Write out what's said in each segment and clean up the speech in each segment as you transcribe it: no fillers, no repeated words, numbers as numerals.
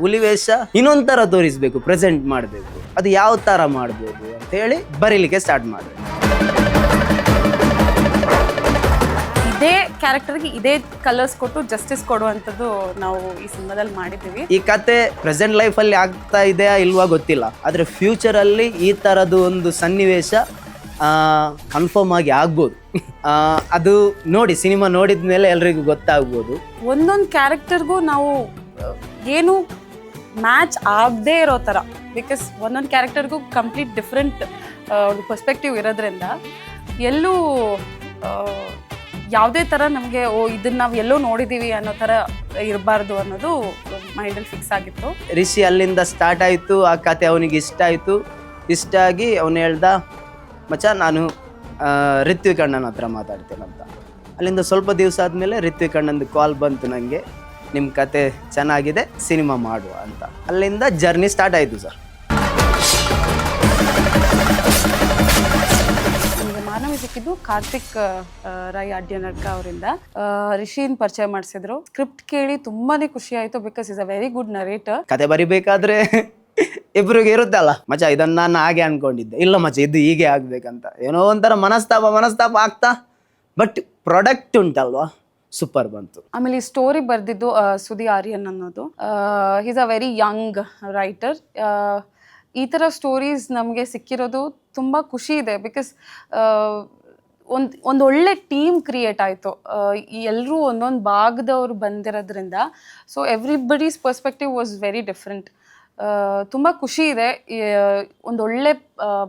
ಹುಲಿವೇಷ ಇನ್ನೊಂದ್ ತರ ತೋರಿಸ್ಬೇಕು, ಪ್ರೆಸೆಂಟ್ ಮಾಡಬೇಕು. ಅದು ಯಾವ ತರ ಮಾಡ್ಬೋದು ಅಂತ ಹೇಳಿ ಬರೀಲಿಕ್ಕೆ ಸ್ಟಾರ್ಟ್ ಮಾಡಿದೆ. ಇದೇ ಕ್ಯಾರೆಕ್ಟರ್ಗೆ ಇದೇ ಕಲರ್ಸ್ ಕೊಟ್ಟು ಜಸ್ಟಿಸ್ ಕೊಡುವಂಥದ್ದು ನಾವು ಈ ಸಿನಿಮಾದಲ್ಲಿ ಮಾಡಿದ್ದೀವಿ. ಈ ಕತೆ ಪ್ರೆಸೆಂಟ್ ಲೈಫಲ್ಲಿ ಆಗ್ತಾ ಇದೆಯಾ ಇಲ್ವಾ ಗೊತ್ತಿಲ್ಲ, ಆದರೆ ಫ್ಯೂಚರಲ್ಲಿ ಈ ಥರದ್ದು ಒಂದು ಸನ್ನಿವೇಶ ಕನ್ಫರ್ಮ್ ಆಗಿ ಆಗ್ಬೋದು. ಅದು ನೋಡಿ, ಸಿನಿಮಾ ನೋಡಿದ ಮೇಲೆ ಎಲ್ರಿಗೂ ಗೊತ್ತಾಗ್ಬೋದು. ಒಂದೊಂದು ಕ್ಯಾರೆಕ್ಟರ್ಗೂ ನಾವು ಏನು ಮ್ಯಾಚ್ ಆಗದೇ ಇರೋ ಥರ, ಬಿಕಾಸ್ ಒಂದೊಂದು ಕ್ಯಾರೆಕ್ಟರ್ಗೂ ಕಂಪ್ಲೀಟ್ ಡಿಫ್ರೆಂಟ್ ಪರ್ಸ್ಪೆಕ್ಟಿವ್ ಇರೋದ್ರಿಂದ ಎಲ್ಲೂ ಯಾವುದೇ ಥರ ನಮಗೆ ಇದನ್ನ ನಾವು ಎಲ್ಲೋ ನೋಡಿದ್ದೀವಿ ಅನ್ನೋ ಥರ ಇರಬಾರ್ದು ಅನ್ನೋದು ಮೈಂಡಲ್ಲಿ ಫಿಕ್ಸ್ ಆಗಿತ್ತು. ರಿಷಿ ಅಲ್ಲಿಂದ ಸ್ಟಾರ್ಟ್ ಆಯಿತು, ಆ ಕತೆ ಅವನಿಗೆ ಇಷ್ಟ ಆಯಿತು. ಇಷ್ಟ ಆಗಿ ಅವನು ಹೇಳ್ದ, ಮಚ್ಚ ನಾನು ರಿತ್ವಿಕ್ ಅಣ್ಣನ ಹತ್ರ ಮಾತಾಡ್ತೇನಂತ. ಅಲ್ಲಿಂದ ಸ್ವಲ್ಪ ದಿವಸ ಆದಮೇಲೆ ರಿತ್ವಿಕ್ ಅಣ್ಣಂದು ಕಾಲ್ ಬಂತು ನನಗೆ, ನಿಮ್ಮ ಕತೆ ಚೆನ್ನಾಗಿದೆ, ಸಿನಿಮಾ ಮಾಡುವ ಅಂತ. ಅಲ್ಲಿಂದ ಜರ್ನಿ ಸ್ಟಾರ್ಟ್ ಆಯಿತು ಸರ್. ಮಾನವಿ ಸಿಕ್ಕಿದ್ದು ಕಾರ್ತಿಕ್ ರೈ ಅಡ್ಯನಡ್ಕ ಅವರಿಂದ. ರಿಷಿನ್ ಪರಿಚಯ ಮಾಡಿಸಿದ್ರು. ಸ್ಕ್ರಿಪ್ಟ್ ಕೇಳಿ ತುಂಬಾನೇ ಖುಷಿ ಆಯಿತು, because is a very good narrator. ಕತೆ ಬರಿಬೇಕಾದ್ರೆ ಇಬ್ರಿಗೆ ಇರುತ್ತಲ್ಲ, ಮಚ್ಚ ಇದನ್ನ ನಾನು ಹಾಗೆ ಅನ್ಕೊಂಡಿದ್ದೆ, ಇಲ್ಲ ಮಚ್ಚ ಇದು ಹೀಗೆ ಆಗ್ಬೇಕಂತ. ಏನೋ ಒಂಥರ ಮನಸ್ತಾಪ ಆಗ್ತಾ, ಬಟ್ ಪ್ರಾಡಕ್ಟ್ ಉಂಟಲ್ವಾ, ಸೂಪರ್ ಬಂತು. ಆಮೇಲೆ ಈ ಸ್ಟೋರಿ ಬರೆದಿದ್ದು ಸುದಿ ಆರ್ಯನ್ ಅನ್ನೋದು. Is a very Young writer. ಈ ಥರ ಸ್ಟೋರೀಸ್ ನಮಗೆ ಸಿಕ್ಕಿರೋದು ತುಂಬ ಖುಷಿ ಇದೆ, ಬಿಕಾಸ್ ಒಂದು ಒಳ್ಳೆ ಟೀಮ್ ಕ್ರಿಯೇಟ್ ಆಯಿತು. ಎಲ್ಲರೂ ಒಂದೊಂದು ಭಾಗದವ್ರು ಬಂದಿರೋದ್ರಿಂದ, so everybody's perspective was very different. ತುಂಬ ಖುಷಿ ಇದೆ ಒಂದೊಳ್ಳೆ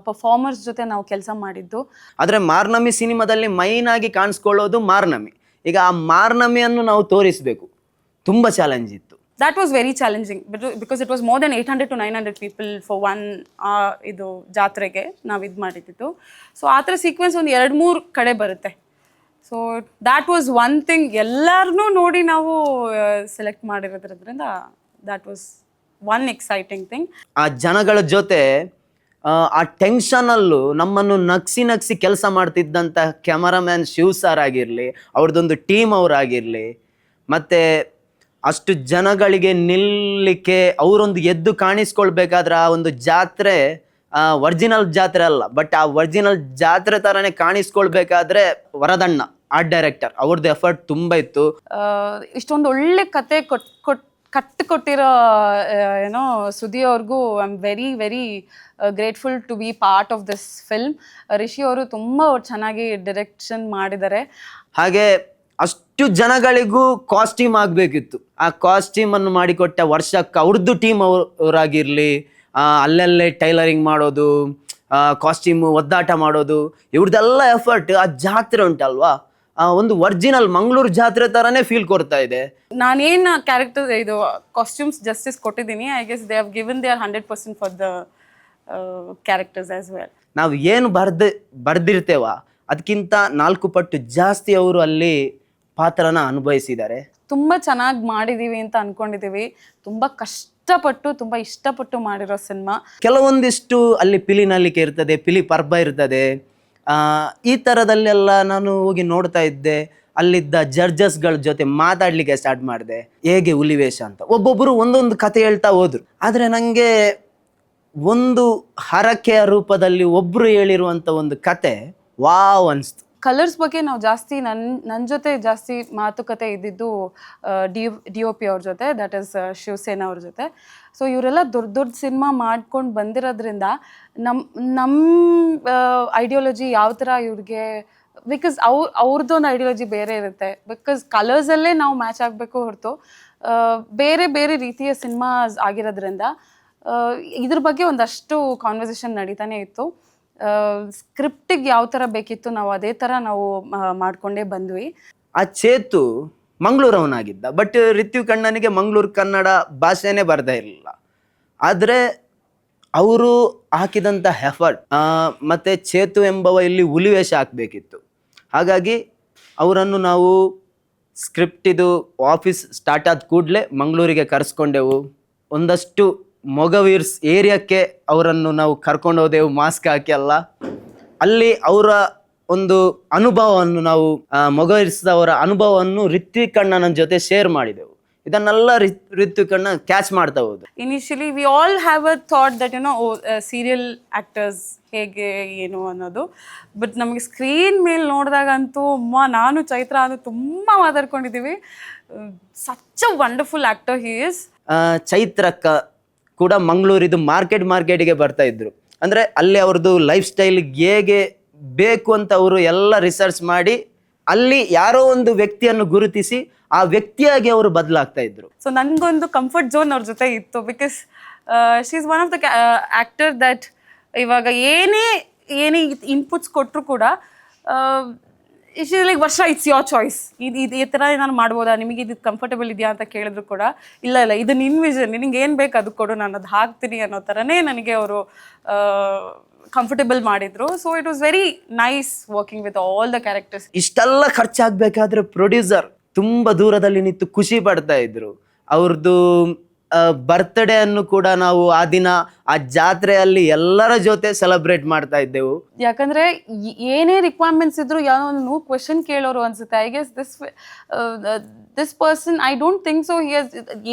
ಪರ್ಫಾರ್ಮರ್ಸ್ ಜೊತೆ ನಾವು ಕೆಲಸ ಮಾಡಿದ್ದು. ಆದರೆ ಮಾರ್ನಮಿ ಸಿನಿಮಾದಲ್ಲಿ ಮೈನ್ ಆಗಿ ಕಾಣಿಸ್ಕೊಳ್ಳೋದು ಮಾರ್ನಮಿ. ಈಗ ಆ ಮಾರ್ನಮಿಯನ್ನು ನಾವು ತೋರಿಸಬೇಕು, ತುಂಬ ಚಾಲೆಂಜ್ ಇತ್ತು. That was very challenging because it was more than 800 to 900 people for one ಇದು ಜಾತ್ರೆಗೆ ನಾವು ಇದು ಮಾಡಿದ್ದು. ಸೊ ಆ ಥರ ಸೀಕ್ವೆನ್ಸ್ ಒಂದು 2-3 ಕಡೆ ಬರುತ್ತೆ. So that was one thing, ಎಲ್ಲರನ್ನೂ ನೋಡಿ ನಾವು ಸೆಲೆಕ್ಟ್ ಮಾಡಿರೋದ್ರಿಂದ that was one exciting thing. ಆ ಜನಗಳ ಜೊತೆ ಆ ಟೆನ್ಷನಲ್ಲೂ ನಮ್ಮನ್ನು ನಗ್ಸಿ ಕೆಲಸ ಮಾಡ್ತಿದ್ದಂಥ ಕ್ಯಾಮರಾಮ್ಯಾನ್ ಶಿವ್ ಸರ್ ಆಗಿರಲಿ, ಅವ್ರದ್ದೊಂದು ಟೀಮ್ ಅವರಾಗಿರಲಿ, ಮತ್ತು ಅಷ್ಟು ಜನಗಳಿಗೆ ನಿಲ್ಲಲಿಕ್ಕೆ ಅವರೊಂದು ಎದ್ದು ಕಾಣಿಸ್ಕೊಳ್ಬೇಕಾದ್ರೆ ಆ ಒಂದು ಜಾತ್ರೆ ಒರಿಜಿನಲ್ ಜಾತ್ರೆ ಅಲ್ಲ, ಬಟ್ ಆ ಒರಿಜಿನಲ್ ಜಾತ್ರೆ ಥರನೇ ಕಾಣಿಸ್ಕೊಳ್ಬೇಕಾದ್ರೆ ವರದಣ್ಣ ಆರ್ಟ್ ಡೈರೆಕ್ಟರ್ ಅವ್ರದ್ದು ಎಫರ್ಟ್ ತುಂಬ ಇತ್ತು. ಇಷ್ಟೊಂದು ಒಳ್ಳೆ ಕತೆ ಕೊಟ್ಟಿರೋ ಏನೋ ಸುದಿ ಅವ್ರಿಗೂ I am very very grateful to be part of this film. Rishi ಅವರು ತುಂಬ ಚೆನ್ನಾಗಿ ಡೈರೆಕ್ಷನ್ ಮಾಡಿದ್ದಾರೆ. ಹಾಗೆ ಅಷ್ಟು ಜನಗಳಿಗೂ ಕಾಸ್ಟ್ಯೂಮ್ ಆಗಬೇಕಿತ್ತು. ಆ ಕಾಸ್ಟ್ಯೂಮನ್ನು ಮಾಡಿಕೊಟ್ಟ ವರ್ಷಕ್ಕೆ ಅವ್ರದ್ದು ಟೀಮ್ ಅವರಾಗಿರಲಿ, ಅಲ್ಲಲ್ಲೇ ಟೈಲರಿಂಗ್ ಮಾಡೋದು, ಕಾಸ್ಟ್ಯೂಮು ಒದ್ದಾಟ ಮಾಡೋದು, ಇವ್ರದ್ದೆಲ್ಲ ಎಫರ್ಟ್. ಆ ಜಾತ್ರೆ ಉಂಟಲ್ವಾ, ಒಂದು ಒರಿಜಿನಲ್ ಮಂಗಳೂರು ಜಾತ್ರೆ ಥರನೇ ಫೀಲ್ ಕೊಡ್ತಾ ಇದೆ. ನಾನೇನು ಕ್ಯಾರೆಕ್ಟರ್ ಇದು ಕಾಸ್ಟ್ಯೂಮ್ಸ್ ಜಸ್ಟಿಸ್ ಕೊಟ್ಟಿದ್ದೀನಿ. I guess they have given their 100% for the characters as well. ನಾವು ಏನು ಬರ್ದಿರ್ತೇವ ಅದಕ್ಕಿಂತ 4 ಪಟ್ಟು ಜಾಸ್ತಿ ಅವರು ಅಲ್ಲಿ ಪಾತ್ರನ ಅನುಭವಿಸಿದ್ದಾರೆ. ತುಂಬ ಚೆನ್ನಾಗಿ ಮಾಡಿದ್ದೀವಿ ಅಂತ ಅನ್ಕೊಂಡಿದ್ದೀವಿ. ತುಂಬ ಕಷ್ಟಪಟ್ಟು ತುಂಬ ಇಷ್ಟಪಟ್ಟು ಮಾಡಿರೋ ಸಿನಿಮಾ. ಕೆಲವೊಂದಿಷ್ಟು ಅಲ್ಲಿ ಪಿಲಿನಲ್ಲಿಕೆ ಇರ್ತದೆ, ಪಿಲಿ ಪರ್ಬ ಇರ್ತದೆ. ಈ ಥರದಲ್ಲೆಲ್ಲ ನಾನು ಹೋಗಿ ನೋಡ್ತಾ ಇದ್ದೆ. ಅಲ್ಲಿದ್ದ ಜಡ್ಜಸ್ಗಳ ಜೊತೆ ಮಾತಾಡಲಿಕ್ಕೆ ಸ್ಟಾರ್ಟ್ ಮಾಡಿದೆ, ಹೇಗೆ ಹುಲಿವೇಷ ಅಂತ. ಒಬ್ಬೊಬ್ಬರು ಒಂದೊಂದು ಕತೆ ಹೇಳ್ತಾ ಹೋದ್ರು. ಆದರೆ ನನಗೆ ಒಂದು ಹರಕೆಯ ರೂಪದಲ್ಲಿ ಒಬ್ಬರು ಹೇಳಿರುವಂಥ ಒಂದು ಕತೆ ವಾವ್ ಅನಿಸ್ತು. ಕಲರ್ಸ್ ಬಗ್ಗೆ ನಾವು ಜಾಸ್ತಿ ನನ್ನ ಜೊತೆ ಜಾಸ್ತಿ ಮಾತುಕತೆ ಇದ್ದಿದ್ದು DOP ಅವ್ರ ಜೊತೆ, ದಟ್ ಈಸ್ ಶಿವಸೇನಾ ಅವ್ರ ಜೊತೆ. ಸೊ ಇವರೆಲ್ಲ ದೊಡ್ಡ ಸಿನಿಮಾ ಮಾಡ್ಕೊಂಡು ಬಂದಿರೋದ್ರಿಂದ ನಮ್ಮ ಐಡಿಯಾಲಜಿ ಯಾವ ಥರ ಇವ್ರಿಗೆ, ಬಿಕಾಸ್ ಅವ್ರದ್ದೊಂದು ಐಡಿಯಾಲಜಿ ಬೇರೆ ಇರುತ್ತೆ. ಬಿಕಾಸ್ ಕಲರ್ಸಲ್ಲೇ ನಾವು ಮ್ಯಾಚ್ ಆಗಬೇಕು ಹೊರತು ಬೇರೆ ಬೇರೆ ರೀತಿಯ ಸಿನಿಮಾಸ್ ಆಗಿರೋದ್ರಿಂದ ಇದ್ರ ಬಗ್ಗೆ ಒಂದಷ್ಟು ಕಾನ್ವರ್ಸೇಷನ್ ನಡೀತಾನೆ ಇತ್ತು. ಸ್ಕ್ರಿಪ್ಟಿಗೆ ಯಾವ ಥರ ಬೇಕಿತ್ತು ನಾವು ಅದೇ ಥರ ನಾವು ಮಾಡ್ಕೊಂಡೇ ಬಂದ್ವಿ. ಆ ಚೇತು ಮಂಗಳೂರವನಾಗಿದ್ದ, ಬಟ್ ರಿತ್ವಿಕ್ ಅಣ್ಣನಿಗೆ ಮಂಗಳೂರು ಕನ್ನಡ ಭಾಷೆನೇ ಬರ್ತಾ ಇರಲಿಲ್ಲ. ಆದರೆ ಅವರು ಹಾಕಿದಂಥ ಎಫರ್ಟ್, ಮತ್ತು ಚೇತು ಎಂಬವ ಇಲ್ಲಿ ಹುಲಿವೇಷ ಹಾಕಬೇಕಿತ್ತು. ಹಾಗಾಗಿ ಅವರನ್ನು ನಾವು ಸ್ಕ್ರಿಪ್ಟಿದು ಆಫೀಸ್ ಸ್ಟಾರ್ಟ್ ಆದ ಕೂಡಲೇ ಮಂಗಳೂರಿಗೆ ಕರೆಸ್ಕೊಂಡೆವು. ಒಂದಷ್ಟು ಮೊಗವೀರ್ಸ್ ಏರಿಯಾಕ್ಕೆ ಅವರನ್ನು ನಾವು ಕರ್ಕೊಂಡು ಹೋದೆವು, ಮಾಸ್ಕ್ ಹಾಕಿ ಅಲ್ಲ. ಅಲ್ಲಿ ಅವರ ಒಂದು ಅನುಭವವನ್ನು ನಾವು ಮೊಗವೀರ್ಸ್ ಅವರ ಅನುಭವವನ್ನು ರಿತ್ವಿಕ್ ಅಣ್ಣನ ಜೊತೆ ಶೇರ್ ಮಾಡಿದೆವು. ಇದನ್ನೆಲ್ಲ ರಿತ್ವಿಕಣ್ಣ ಕ್ಯಾಚ್ ಮಾಡ್ತಾ ಹೋದ್ರು. Initially we all have a thought that serial actors ಹೇಗೆ ಏನು ಅನ್ನೋದು, ಬಟ್ ನಮಗೆ ಸ್ಕ್ರೀನ್ ಮೇಲೆ ನೋಡಿದಾಗಂತೂ ನಾನು ಚೈತ್ರ ಅದು ತುಂಬ ಮಾತಾಡ್ಕೊಂಡಿದ್ದೀವಿ. Such a wonderful actor he is. ಚೈತ್ರಕ್ಕ ಕೂಡ ಮಂಗಳೂರಿದು ಮಾರ್ಕೆಟ್ಗೆ ಬರ್ತಾ ಇದ್ರು. ಅಂದರೆ ಅಲ್ಲಿ ಅವ್ರದ್ದು ಲೈಫ್ ಸ್ಟೈಲ್ ಹೇಗೆ ಬೇಕು ಅಂತ ಅವರು ಎಲ್ಲ ರಿಸರ್ಚ್ ಮಾಡಿ ಅಲ್ಲಿ ಯಾರೋ ಒಂದು ವ್ಯಕ್ತಿಯನ್ನು ಗುರುತಿಸಿ ಆ ವ್ಯಕ್ತಿಯಾಗಿ ಅವರು ಬದಲಾಗ್ತಾ ಇದ್ರು. ಸೊ ನನಗೊಂದು ಕಂಫರ್ಟ್ ಝೋನ್ ಅವ್ರ ಜೊತೆ ಇತ್ತು, because she is one of the actor that ಇವಾಗ ಏನೇ ಇನ್ಪುಟ್ಸ್ ಕೊಟ್ಟರು ಕೂಡ ಶಿ ಲೈಕ್ ವರ್ಷ ಇಟ್ಸ್ ಯೋರ್ ಚಾಯ್ಸ್, ಇದು ಈ ಥರ ನಾನು ಮಾಡ್ಬೋದಾ, ನಿಮಗೆ ಇದು ಕಂಫರ್ಟಬಲ್ ಇದೆಯಾ ಅಂತ ಕೇಳಿದ್ರು ಕೂಡ ಇಲ್ಲ ಇದು ನಿನ್ನ ವಿಷನ್, ನಿನಗೆ ಏನು ಬೇಕು ಅದು ಕೊಡು, ನಾನು ಅದು ಹಾಕ್ತೀನಿ ಅನ್ನೋ ಥರನೇ ನನಗೆ ಅವರು ಕಂಫರ್ಟಬಲ್ ಮಾಡಿದ್ರು. So it was very nice working with all the characters. ಇಷ್ಟೆಲ್ಲ ಖರ್ಚಾಗಬೇಕಾದ್ರೆ ಪ್ರೊಡ್ಯೂಸರ್ ತುಂಬ ದೂರದಲ್ಲಿ ನಿಂತು ಖುಷಿ ಪಡ್ತಾ ಇದ್ರು. ಅವ್ರದ್ದು ಬರ್ತ್ಡೇ ಅನ್ನು ಕೂಡ ನಾವು ಆ ದಿನ ಆ ಜಾತ್ರೆಯಲ್ಲಿ ಎಲ್ಲರ ಜೊತೆ ಸೆಲೆಬ್ರೇಟ್ ಮಾಡ್ತಾ ಇದ್ದೆವು. ಯಾಕಂದ್ರೆ ಏನೇ ರಿಕ್ವೈರ್ಮೆಂಟ್ಸ್ ಇದ್ರು ಯಾವುದೋ ಒಂದು ಕ್ವೆಶನ್ ಕೇಳೋರು ಅನ್ಸುತ್ತೆ. I guess this person I don't think so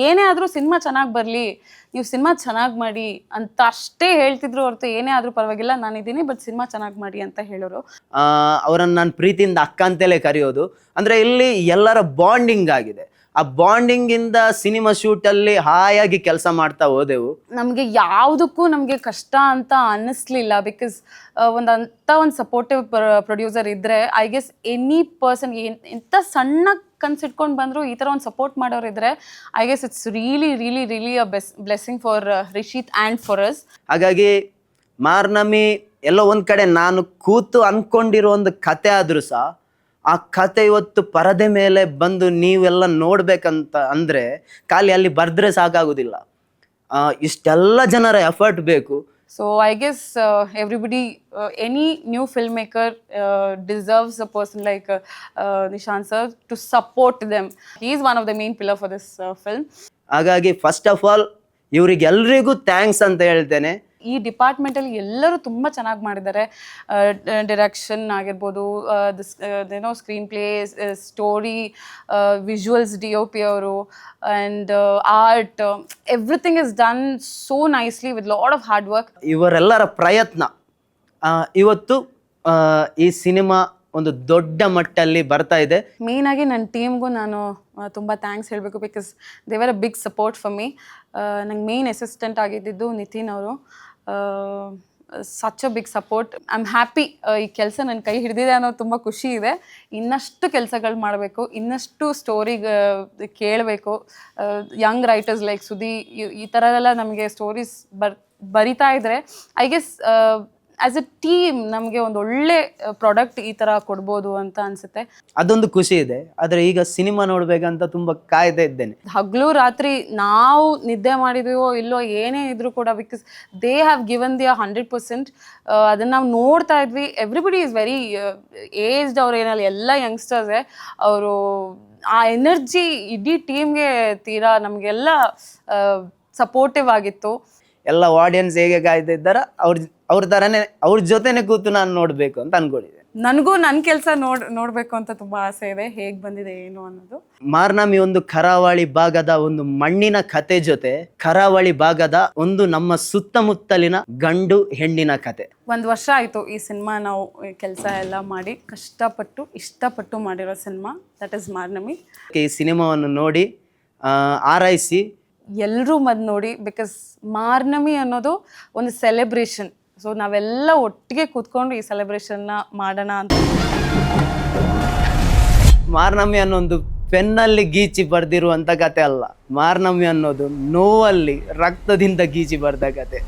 ಏನೇ ಆದರೂ ಸಿನಿಮಾ ಚೆನ್ನಾಗಿ ಬರಲಿ, ನೀವು ಸಿನಿಮಾ ಚೆನ್ನಾಗಿ ಮಾಡಿ ಅಂತ ಅಷ್ಟೇ ಹೇಳ್ತಿದ್ರು ಹೊರತು ಏನೇ ಆದರೂ ಪರವಾಗಿಲ್ಲ ನಾನಿದ್ದೀನಿ ಬಟ್ ಸಿನಿಮಾ ಚೆನ್ನಾಗಿ ಮಾಡಿ ಅಂತ ಹೇಳೋರು. ಅವರನ್ನು ನಾನು ಪ್ರೀತಿಯಿಂದ ಅಕ್ಕ ಅಂತಲೇ ಕರೆಯೋದು. ಅಂದರೆ ಇಲ್ಲಿ ಎಲ್ಲರ ಬಾಂಡಿಂಗ್ ಆಗಿದೆ. ಆ ಬಾಂಡಿಂಗ್ ಇಂದ ಸಿನಿಮಾ ಶೂಟಲ್ಲಿ ಹಾಯಾಗಿ ಕೆಲಸ ಮಾಡ್ತಾ ಹೋದೆವು. ನಮಗೆ ಯಾವುದಕ್ಕೂ ನಮಗೆ ಕಷ್ಟ ಅಂತ ಅನ್ನಿಸ್ಲಿಲ್ಲ, ಬಿಕಾಸ್ ಒಂದು ಸಪೋರ್ಟಿವ್ ಪ್ರೊಡ್ಯೂಸರ್ ಇದ್ದರೆ ಐ ಗೆಸ್ ಎನಿ ಪರ್ಸನ್ ಎಂಥ ಸಣ್ಣ ಕನ್ಸಿಟ್ಕೊಂಡು ಬಂದರೂ ಈ ಥರ ಒಂದು ಸಪೋರ್ಟ್ ಮಾಡೋರು ಇದ್ದರೆ I guess it's really a blessing for Rishith and for us. ಹಾಗಾಗಿ ಮಾರ್ನಮಿ ಎಲ್ಲೋ ಒಂದು ಕಡೆ ನಾನು ಕೂತು ಅಂದ್ಕೊಂಡಿರೋ ಒಂದು ಕತೆ ಆದರೂ ಸಹ ಆ ಕತೆ ಇವತ್ತು ಪರದೆ ಮೇಲೆ ಬಂದು ನೀವೆಲ್ಲ ನೋಡ್ಬೇಕಂತ ಅಂದರೆ ಖಾಲಿ ಅಲ್ಲಿ ಬರೆದ್ರೆ ಸಾಕಾಗೋದಿಲ್ಲ, ಇಷ್ಟೆಲ್ಲ ಜನರ ಎಫರ್ಟ್ ಬೇಕು. So I guess everybody, any new filmmaker deserves a person like Nishant sir to support them. He is one of the main pillar for this film. ಹಾಗಾಗಿ ಫಸ್ಟ್ ಆಫ್ ಆಲ್ ಇವರಿಗೆಲ್ಲರಿಗೂ ಥ್ಯಾಂಕ್ಸ್ ಅಂತ ಹೇಳ್ತೇನೆ. ಈ ಡಿಪಾರ್ಟ್ಮೆಂಟಲ್ಲಿ ಎಲ್ಲರೂ ತುಂಬ ಚೆನ್ನಾಗಿ ಮಾಡಿದ್ದಾರೆ. Direction ಆಗಿರ್ಬೋದು, ಏನೋ screen play, story, visuals, DOP ಅವರು, and art, everything is done so nicely with lot of hard work. ಇವರೆಲ್ಲರ ಪ್ರಯತ್ನ ಇವತ್ತು ಈ ಸಿನಿಮಾ ಒಂದು ದೊಡ್ಡ ಮಟ್ಟಲ್ಲಿ ಬರ್ತಾ ಇದೆ. ಮೇಯ್ನಾಗಿ ನನ್ನ ಟೀಮ್ಗೂ ನಾನು ತುಂಬ ಥ್ಯಾಂಕ್ಸ್ ಹೇಳಬೇಕು, because they were a big support for me. ನಂಗೆ ಮೇಯ್ನ್ ಅಸಿಸ್ಟೆಂಟ್ ಆಗಿದ್ದಿದ್ದು ನಿತಿನ್ ಅವರು. Such a big support. I am happy. ಈ ಕೆಲಸ ನನ್ನ ಕೈ ಹಿಡಿದಿದೆ ಅನ್ನೋದು ತುಂಬ ಖುಷಿ ಇದೆ. ಇನ್ನಷ್ಟು ಕೆಲಸಗಳು ಮಾಡಬೇಕು, ಇನ್ನಷ್ಟು ಸ್ಟೋರಿ ಕೇಳಬೇಕು. ಯಂಗ್ ರೈಟರ್ಸ್ ಲೈಕ್ ಸುದಿ ಈ ಥರ ಎಲ್ಲ ನಮಗೆ ಸ್ಟೋರೀಸ್ ಬರಿತಾ ಇದ್ದರೆ I guess as A team ನಮಗೆ ಒಂದು ಒಳ್ಳೆ ಪ್ರಾಡಕ್ಟ್ ಈ ಥರ ಕೊಡ್ಬೋದು ಅಂತ ಅನಿಸುತ್ತೆ. ಅದೊಂದು ಖುಷಿ ಇದೆ. ಆದರೆ ಈಗ ಸಿನಿಮಾ ನೋಡ್ಬೇಕಂತ ತುಂಬ ಕಾಯ್ತಾ ಇದ್ದೇನೆ. ಹಗಲು ರಾತ್ರಿ ನಾವು ನಿದ್ದೆ ಮಾಡಿದೀವೋ ಇಲ್ಲೋ ಏನೇ ಇದ್ರೂ ಕೂಡ, because they have given their 100%. ಅದನ್ನು ನಾವು ನೋಡ್ತಾ ಇದ್ವಿ. Everybody is very aged. ಅವ್ರು ಏನಲ್ಲ ಎಲ್ಲ ಯಂಗ್ಸ್ಟರ್ಸೇ. ಅವರು ಆ ಎನರ್ಜಿ ಇಡೀ ಟೀಮ್ಗೆ ತೀರಾ ನಮಗೆಲ್ಲ ಸಪೋರ್ಟಿವ್ ಆಗಿತ್ತು. ಎಲ್ಲ ಆಡಿಯನ್ಸ್ ಹೇಗೆ ಕಾಯ್ತಾ ಇದ್ದಾರ ಅವ್ರ ಥರನೇ ಅವ್ರ ಜೊತೆನೆ ಕೂತು ನಾನು ನೋಡಬೇಕು ಅಂತ ಅನ್ಕೊಂಡಿದ್ದೆ. ನನಗೂ ನನ್ನ ಕೆಲಸ ನೋಡಬೇಕು ಅಂತ ತುಂಬ ಆಸೆ ಇದೆ, ಹೇಗೆ ಬಂದಿದೆ ಏನು ಅನ್ನೋದು. ಮಾರ್ನಮಿ ಒಂದು ಕರಾವಳಿ ಭಾಗದ ಒಂದು ಮಣ್ಣಿನ ಕತೆ ಜೊತೆ ಕರಾವಳಿ ಭಾಗದ ಒಂದು ನಮ್ಮ ಸುತ್ತಮುತ್ತಲಿನ ಗಂಡು ಹೆಣ್ಣಿನ ಕತೆ. 1 ವರ್ಷ ಆಯಿತು ಈ ಸಿನಿಮಾ ನಾವು ಕೆಲಸ ಎಲ್ಲ ಮಾಡಿ ಕಷ್ಟಪಟ್ಟು ಇಷ್ಟಪಟ್ಟು ಮಾಡಿರೋ ಸಿನಿಮಾ, ದಟ್ ಇಸ್ ಮಾರ್ನಮಿ. ಈ ಸಿನಿಮಾವನ್ನು ನೋಡಿ ಆರೈಸಿ ಎಲ್ಲರೂ ಮದ್ದು ನೋಡಿ, ಬಿಕಾಸ್ ಮಾರ್ನಮಿ ಅನ್ನೋದು ಒಂದು ಸೆಲೆಬ್ರೇಷನ್. ಸೊ ನಾವೆಲ್ಲ ಒಟ್ಟಿಗೆ ಕೂತ್ಕೊಂಡು ಈ ಸೆಲೆಬ್ರೇಷನ್ನ ಮಾಡೋಣ ಅಂತ. ಮಾರ್ನಮಿ ಅನ್ನೊಂದು ಪೆನ್ನಲ್ಲಿ ಗೀಚಿ ಬರ್ದಿರುವಂಥ ಕತೆ ಅಲ್ಲ. ಮಾರ್ನಮಿ ಅನ್ನೋದು ನೋವಲ್ಲಿ ರಕ್ತದಿಂದ ಗೀಚಿ ಬರ್ದ ಕತೆ.